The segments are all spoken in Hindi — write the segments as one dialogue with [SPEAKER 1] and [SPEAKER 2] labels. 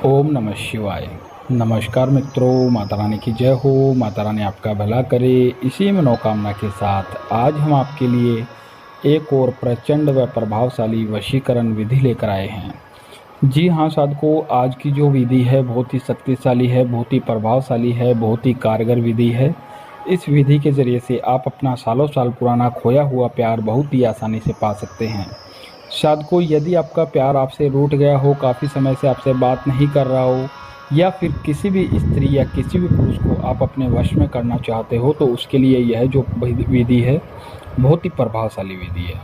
[SPEAKER 1] ओम नमः शिवाय। नमस्कार मित्रों, माता रानी की जय हो। माता रानी आपका भला करे, इसी मनोकामना के साथ आज हम आपके लिए एक और प्रचंड व प्रभावशाली वशीकरण विधि लेकर आए हैं। जी हाँ साधकों, आज की जो विधि है बहुत ही शक्तिशाली है, बहुत ही प्रभावशाली है, बहुत ही कारगर विधि है। इस विधि के ज़रिए से आप अपना सालों साल पुराना खोया हुआ प्यार बहुत ही आसानी से पा सकते हैं। साधकों, यदि आपका प्यार आपसे रूठ गया हो, काफ़ी समय से आपसे बात नहीं कर रहा हो, या फिर किसी भी स्त्री या किसी भी पुरुष को आप अपने वश में करना चाहते हो, तो उसके लिए यह जो विधि है बहुत ही प्रभावशाली विधि है।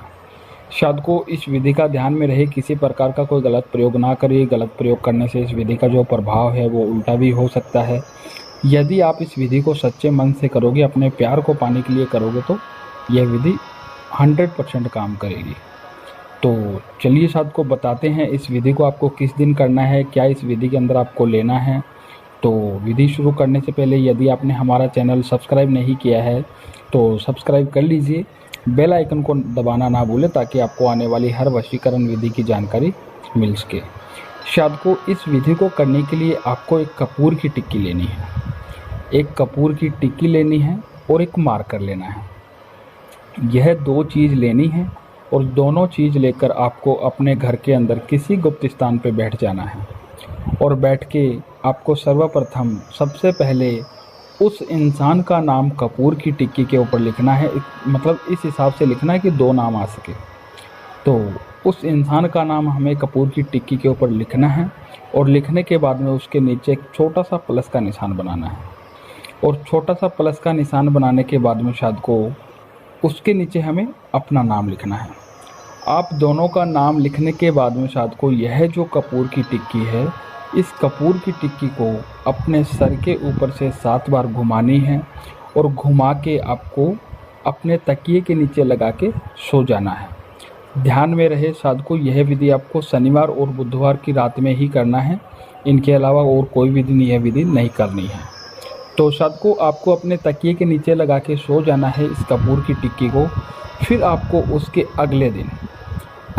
[SPEAKER 1] साधकों, इस विधि का ध्यान में रहे, किसी प्रकार का कोई गलत प्रयोग ना करिए। गलत प्रयोग करने से इस विधि का जो प्रभाव है वो उल्टा भी हो सकता है। यदि आप इस विधि को सच्चे मन से करोगे, अपने प्यार को पाने के लिए करोगे, तो यह विधि 100% काम करेगी। तो चलिए साधकों बताते हैं इस विधि को आपको किस दिन करना है, क्या इस विधि के अंदर आपको लेना है। तो विधि शुरू करने से पहले यदि आपने हमारा चैनल सब्सक्राइब नहीं किया है तो सब्सक्राइब कर लीजिए, बेल आइकन को दबाना ना भूलें ताकि आपको आने वाली हर वशीकरण विधि की जानकारी मिल सके। साधकों, इस विधि को करने के लिए आपको एक कपूर की टिक्की लेनी है, एक कपूर की टिक्की लेनी है और एक मार्कर लेना है। यह दो चीज़ लेनी है और दोनों चीज़ लेकर आपको अपने घर के अंदर किसी गुप्त स्थान पर बैठ जाना है। और बैठ के आपको सर्वप्रथम सबसे पहले उस इंसान का नाम कपूर की टिक्की के ऊपर लिखना है। मतलब इस हिसाब से लिखना है कि दो नाम आ सके। तो उस इंसान का नाम हमें कपूर की टिक्की के ऊपर लिखना है और लिखने के बाद में उसके नीचे एक छोटा सा प्लस का निशान बनाना है। और छोटा सा प्लस का निशान बनाने के बाद में शायद को उसके नीचे हमें अपना नाम लिखना है। आप दोनों का नाम लिखने के बाद में शायद को यह जो कपूर की टिक्की है, इस कपूर की टिक्की को अपने सर के ऊपर से 7 बार घुमानी है और घुमा के आपको अपने तकिए के नीचे लगा के सो जाना है। ध्यान में रहे साधकों, यह विधि आपको शनिवार और बुधवार की रात में ही करना है। इनके अलावा और कोई विधि यह विधि नहीं करनी है। तो साधकों, आपको अपने तकिए के नीचे लगा के सो जाना है इस कपूर की टिक्की को। फिर आपको उसके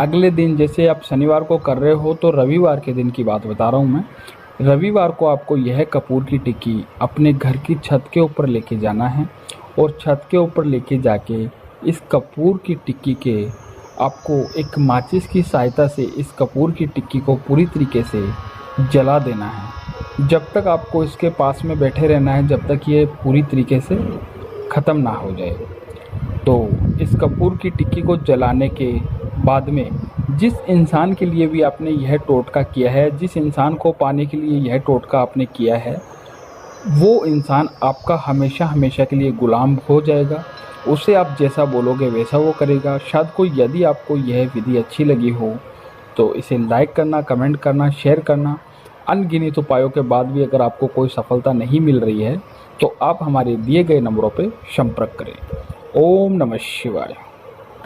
[SPEAKER 1] अगले दिन जैसे आप शनिवार को कर रहे हो तो रविवार के दिन की बात बता रहा हूँ मैं। रविवार को आपको यह कपूर की टिक्की अपने घर की छत के ऊपर लेके जाना है और छत के ऊपर लेके जाके इस कपूर की टिक्की के आपको एक माचिस की सहायता से इस कपूर की टिक्की को पूरी तरीके से जला देना है। जब तक आपको इसके पास में बैठे रहना है जब तक ये पूरी तरीके से ख़त्म ना हो जाए। तो इस कपूर की टिक्की को जलाने के बाद में जिस इंसान के लिए भी आपने यह टोटका किया है, जिस इंसान को पाने के लिए यह टोटका आपने किया है, वो इंसान आपका हमेशा हमेशा के लिए गुलाम हो जाएगा। उसे आप जैसा बोलोगे वैसा वो करेगा। शायद कोई यदि आपको यह विधि अच्छी लगी हो तो इसे लाइक करना, कमेंट करना, शेयर करना। अनगिनत उपायों के बाद भी अगर आपको कोई सफलता नहीं मिल रही है तो आप हमारे दिए गए नंबरों पर संपर्क करें। ओम नमः शिवाय।